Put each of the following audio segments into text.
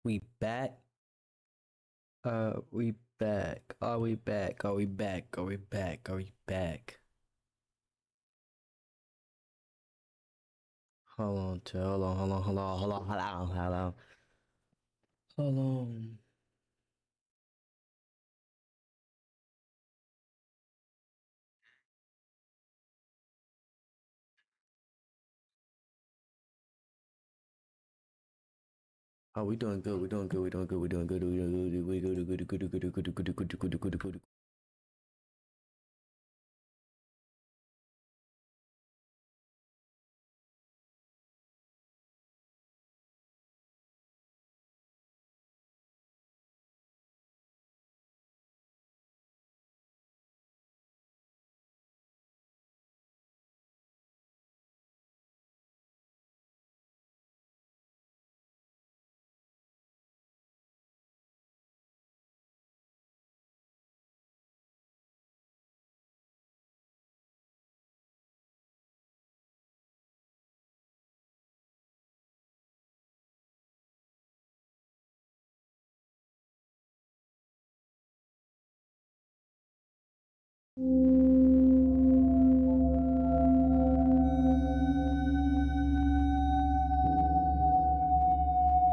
We back? We back. Are we back? Are we back? Are we back? Are we back? Hold on, hold on, hold on, hold on, hold on, hold on, hold on. Hold on. Oh, we doing good. We doing good. We doing good. We doing good. We doing good. We good. Good. Good. Good. Good. Good. Good. Good. Good. Good. Good. Good.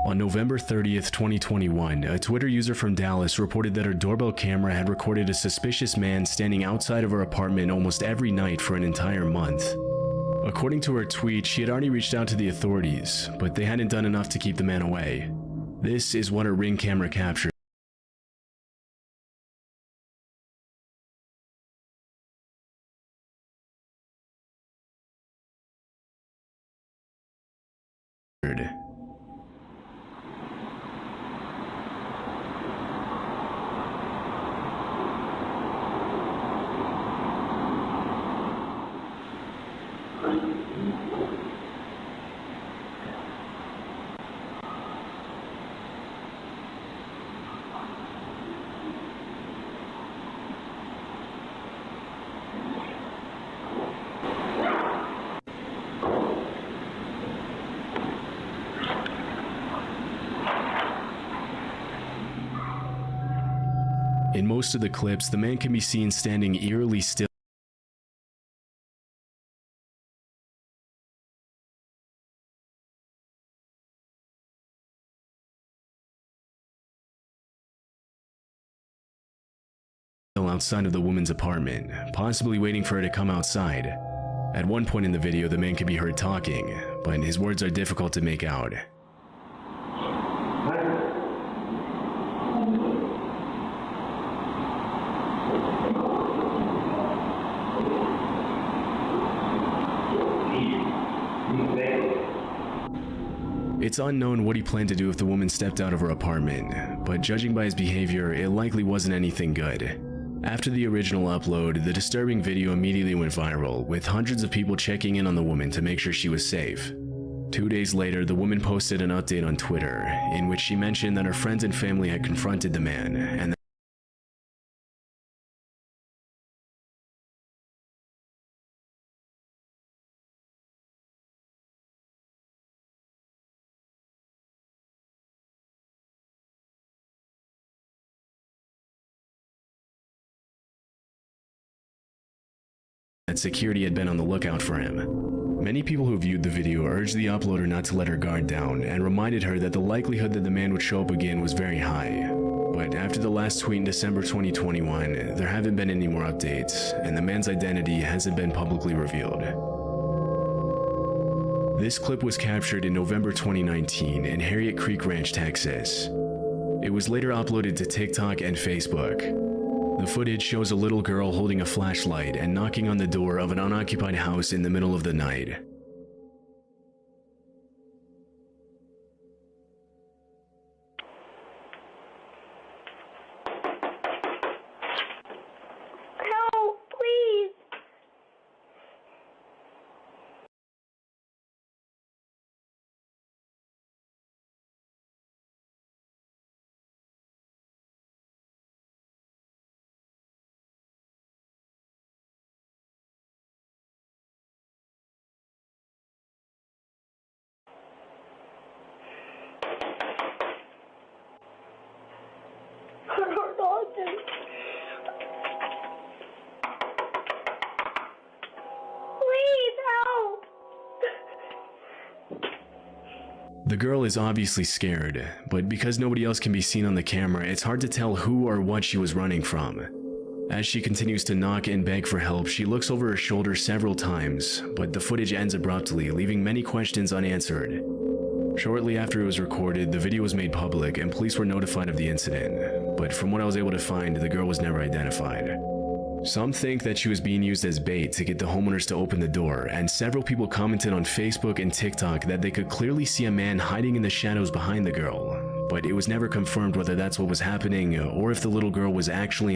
On November 30th, 2021, a Twitter user from Dallas reported that her doorbell camera had recorded a suspicious man standing outside of her apartment almost every night for an entire month. According to her tweet, she had already reached out to the authorities, but they hadn't done enough to keep the man away. This is what her Ring camera captured. In most of the clips, the man can be seen standing eerily still outside of the woman's apartment, possibly waiting for her to come outside. At one point in the video, the man can be heard talking, but his words are difficult to make out. It's unknown what he planned to do if the woman stepped out of her apartment, but judging by his behavior, it likely wasn't anything good. After the original upload, the disturbing video immediately went viral, with hundreds of people checking in on the woman to make sure she was safe. 2 days later, the woman posted an update on Twitter, in which she mentioned that her friends and family had confronted the man, and that security had been on the lookout for him. Many people who viewed the video urged the uploader not to let her guard down and reminded her that the likelihood that the man would show up again was very high. But after the last tweet in December 2021, there haven't been any more updates, and the man's identity hasn't been publicly revealed. This clip was captured in November 2019 in Harriet Creek Ranch, Texas. It was later uploaded to TikTok and Facebook. The footage shows a little girl holding a flashlight and knocking on the door of an unoccupied house in the middle of the night. The girl is obviously scared, but because nobody else can be seen on the camera, it's hard to tell who or what she was running from. As she continues to knock and beg for help, she looks over her shoulder several times, but the footage ends abruptly, leaving many questions unanswered. Shortly after it was recorded, the video was made public and police were notified of the incident, but from what I was able to find, the girl was never identified. Some think that she was being used as bait to get the homeowners to open the door, and several people commented on Facebook and TikTok that they could clearly see a man hiding in the shadows behind the girl, but it was never confirmed whether that's what was happening or if the little girl was actually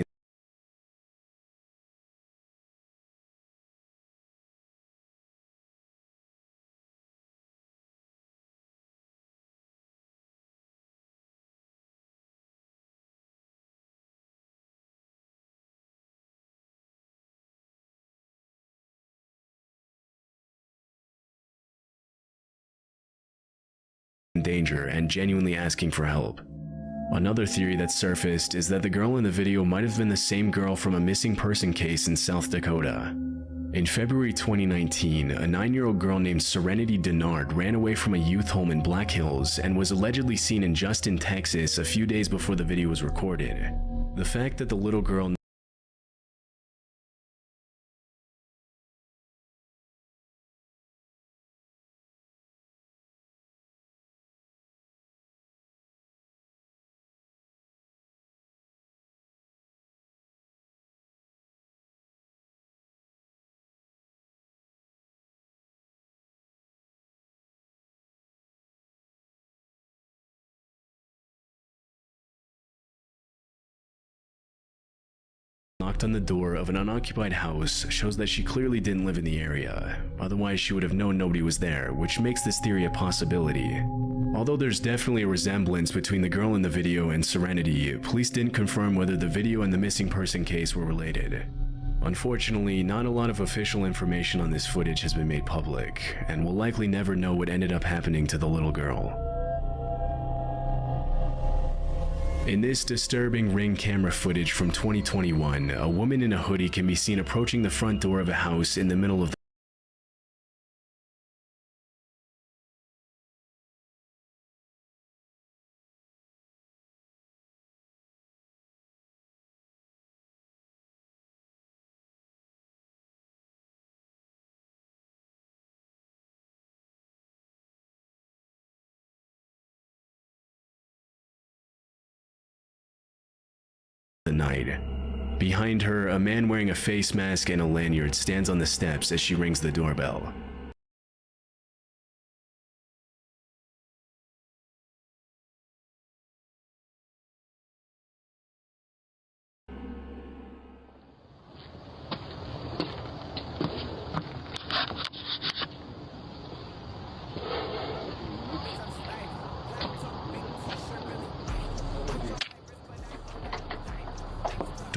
in danger and genuinely asking for help. Another theory that surfaced is that the girl in the video might have been the same girl from a missing person case in South Dakota. In February 2019, a 9-year-old girl named Serenity Denard ran away from a youth home in Black Hills and was allegedly seen in Justin, Texas a few days before the video was recorded. The fact that the little girl knocked on the door of an unoccupied house shows that she clearly didn't live in the area, otherwise she would have known nobody was there, which makes this theory a possibility. Although there's definitely a resemblance between the girl in the video and Serenity, police didn't confirm whether the video and the missing person case were related. Unfortunately, not a lot of official information on this footage has been made public, and we'll likely never know what ended up happening to the little girl. In this disturbing Ring camera footage from 2021, a woman in a hoodie can be seen approaching the front door of a house in the middle of the night. Behind her, a man wearing a face mask and a lanyard stands on the steps as she rings the doorbell.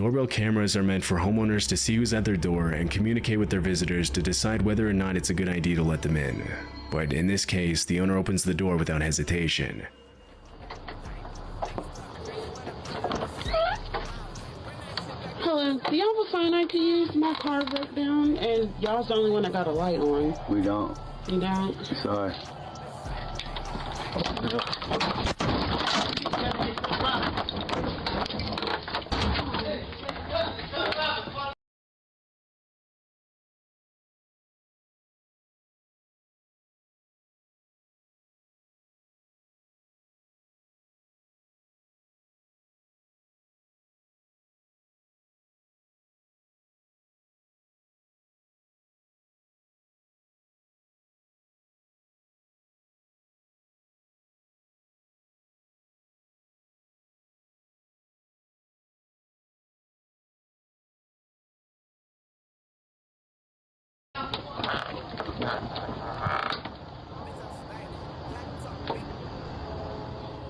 Doorbell cameras are meant for homeowners to see who's at their door and communicate with their visitors to decide whether or not it's a good idea to let them in. But in this case, the owner opens the door without hesitation. Hello, do y'all have a phone I can use? My car broke down and y'all's the only one that got a light on. We don't. You don't? Sorry.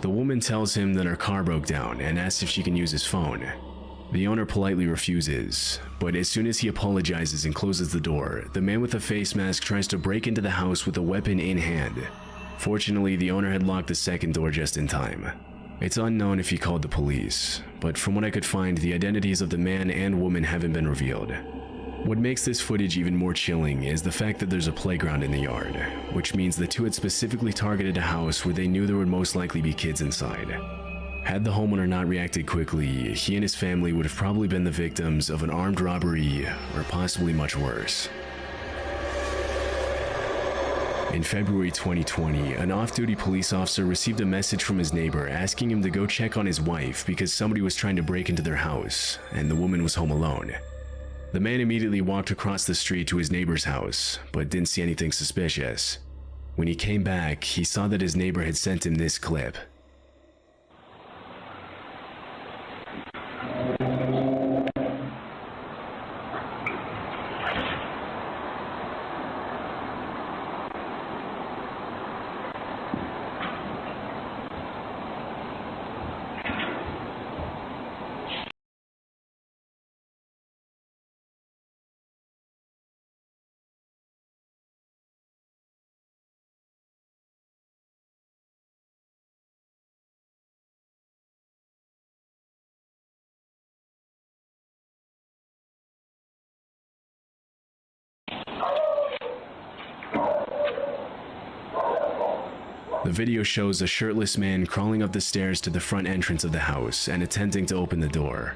The woman tells him that her car broke down and asks if she can use his phone. The owner politely refuses, but as soon as he apologizes and closes the door, the man with the face mask tries to break into the house with a weapon in hand. Fortunately, the owner had locked the second door just in time. It's unknown if he called the police, but from what I could find, the identities of the man and woman haven't been revealed. What makes this footage even more chilling is the fact that there's a playground in the yard, which means the two had specifically targeted a house where they knew there would most likely be kids inside. Had the homeowner not reacted quickly, he and his family would have probably been the victims of an armed robbery or possibly much worse. In February 2020, an off-duty police officer received a message from his neighbor asking him to go check on his wife because somebody was trying to break into their house, and the woman was home alone. The man immediately walked across the street to his neighbor's house, but didn't see anything suspicious. When he came back, he saw that his neighbor had sent him this clip. The video shows a shirtless man crawling up the stairs to the front entrance of the house and attempting to open the door.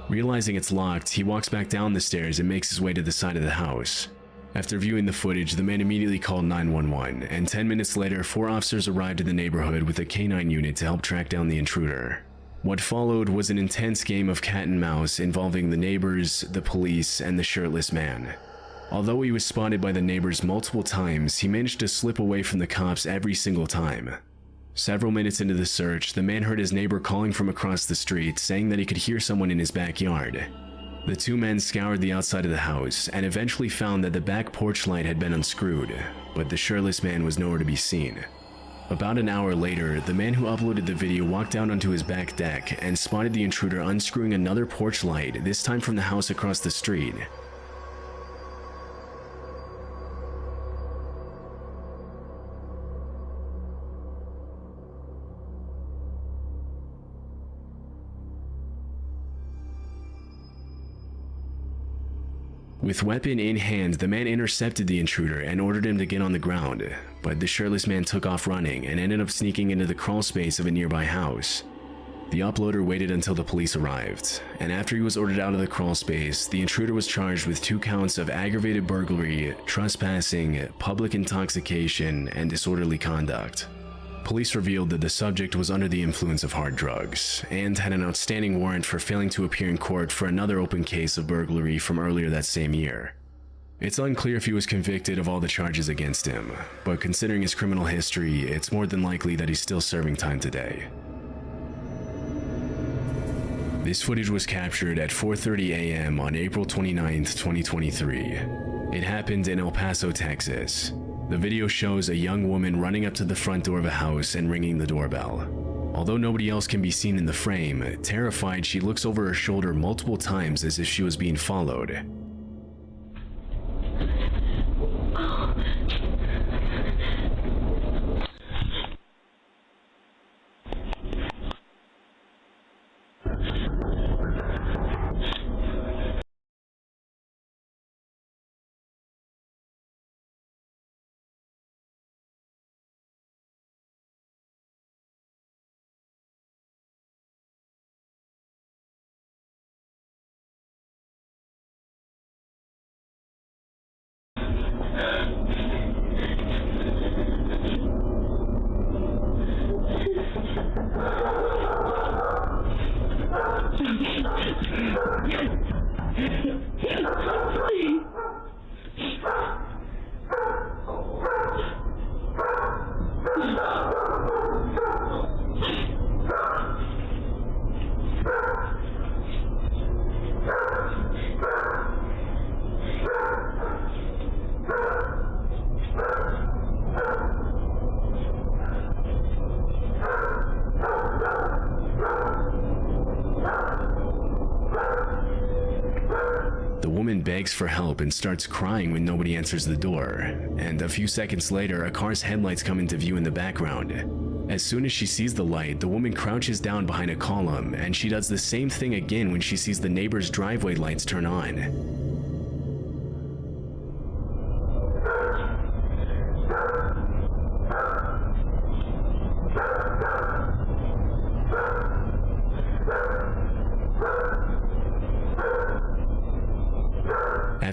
Realizing it's locked, he walks back down the stairs and makes his way to the side of the house. After viewing the footage, the man immediately called 911, and 10 minutes later, 4 officers arrived in the neighborhood with a K9 unit to help track down the intruder. What followed was an intense game of cat and mouse involving the neighbors, the police, and the shirtless man. Although he was spotted by the neighbors multiple times, he managed to slip away from the cops every single time. Several minutes into the search, the man heard his neighbor calling from across the street, saying that he could hear someone in his backyard. The two men scoured the outside of the house and eventually found that the back porch light had been unscrewed, but the shirtless man was nowhere to be seen. About an hour later, the man who uploaded the video walked out onto his back deck and spotted the intruder unscrewing another porch light, this time from the house across the street. With weapon in hand, the man intercepted the intruder and ordered him to get on the ground, but the shirtless man took off running and ended up sneaking into the crawl space of a nearby house. The uploader waited until the police arrived, and after he was ordered out of the crawl space, the intruder was charged with 2 counts of aggravated burglary, trespassing, public intoxication, and disorderly conduct. Police revealed that the subject was under the influence of hard drugs and had an outstanding warrant for failing to appear in court for another open case of burglary from earlier that same year. It's unclear if he was convicted of all the charges against him, but considering his criminal history, it's more than likely that he's still serving time today. This footage was captured at 4:30 a.m. on April 29, 2023. It happened in El Paso, Texas. The video shows a young woman running up to the front door of a house and ringing the doorbell. Although nobody else can be seen in the frame, terrified, she looks over her shoulder multiple times as if she was being followed. Begs for help and starts crying when nobody answers the door, and a few seconds later, a car's headlights come into view in the background. As soon as she sees the light, the woman crouches down behind a column, and she does the same thing again when she sees the neighbor's driveway lights turn on.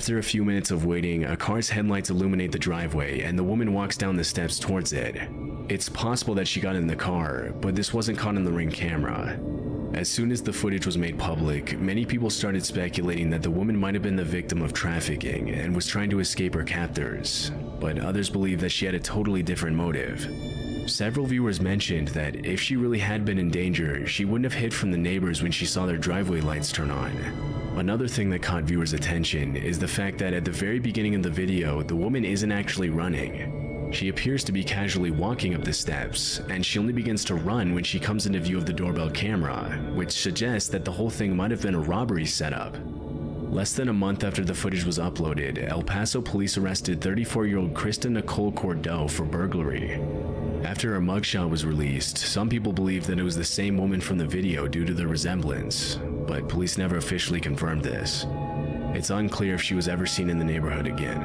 After a few minutes of waiting, a car's headlights illuminate the driveway and the woman walks down the steps towards it. It's possible that she got in the car, but this wasn't caught on the Ring camera. As soon as the footage was made public, many people started speculating that the woman might have been the victim of trafficking and was trying to escape her captors, but others believe that she had a totally different motive. Several viewers mentioned that if she really had been in danger, she wouldn't have hid from the neighbors when she saw their driveway lights turn on. Another thing that caught viewers' attention is the fact that at the very beginning of the video, the woman isn't actually running. She appears to be casually walking up the steps, and she only begins to run when she comes into view of the doorbell camera, which suggests that the whole thing might have been a robbery setup. Less than a month after the footage was uploaded, El Paso police arrested 34-year-old Krista Nicole Cordeaux for burglary. After her mugshot was released, some people believed that it was the same woman from the video due to the resemblance, but police never officially confirmed this. It's unclear if she was ever seen in the neighborhood again.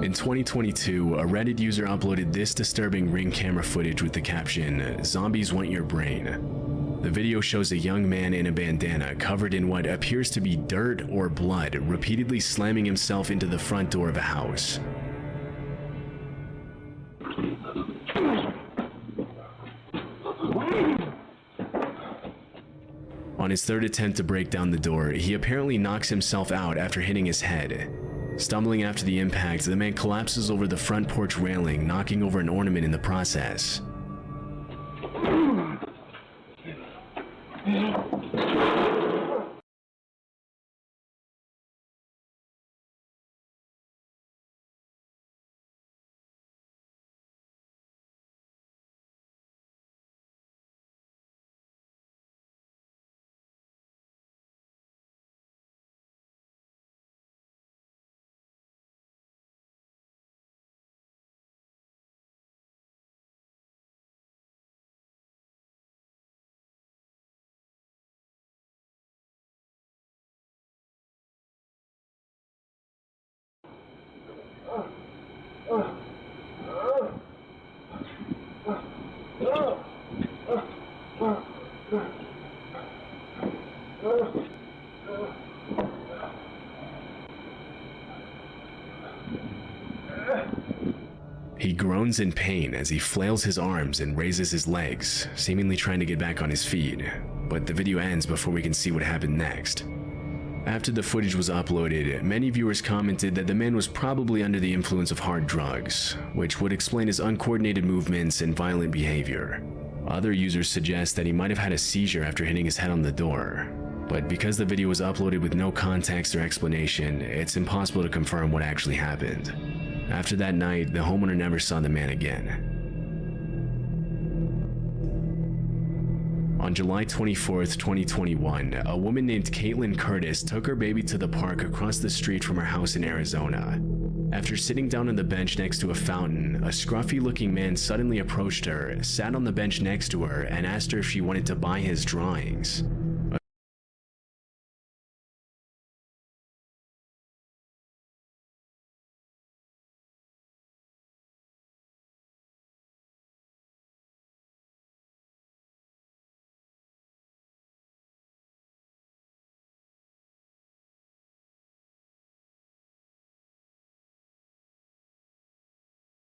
In 2022, a Reddit user uploaded this disturbing Ring camera footage with the caption, "Zombies want your brain." The video shows a young man in a bandana covered in what appears to be dirt or blood, repeatedly slamming himself into the front door of a house. On his third attempt to break down the door, he apparently knocks himself out after hitting his head. Stumbling after the impact, the man collapses over the front porch railing, knocking over an ornament in the process. He groans in pain as he flails his arms and raises his legs, seemingly trying to get back on his feet, but the video ends before we can see what happened next. After the footage was uploaded, many viewers commented that the man was probably under the influence of hard drugs, which would explain his uncoordinated movements and violent behavior. Other users suggest that he might have had a seizure after hitting his head on the door, but because the video was uploaded with no context or explanation, it's impossible to confirm what actually happened. After that night, the homeowner never saw the man again. On July 24th, 2021, a woman named Caitlin Curtis took her baby to the park across the street from her house in Arizona. After sitting down on the bench next to a fountain, a scruffy-looking man suddenly approached her, sat on the bench next to her, and asked her if she wanted to buy his drawings.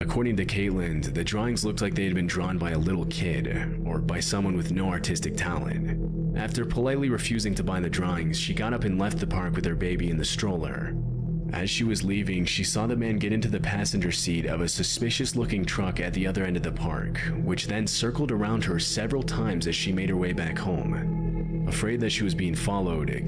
According to Caitlin, the drawings looked like they had been drawn by a little kid, or by someone with no artistic talent. After politely refusing to buy the drawings, she got up and left the park with her baby in the stroller. As she was leaving, she saw the man get into the passenger seat of a suspicious-looking truck at the other end of the park, which then circled around her several times as she made her way back home. Afraid that she was being followed,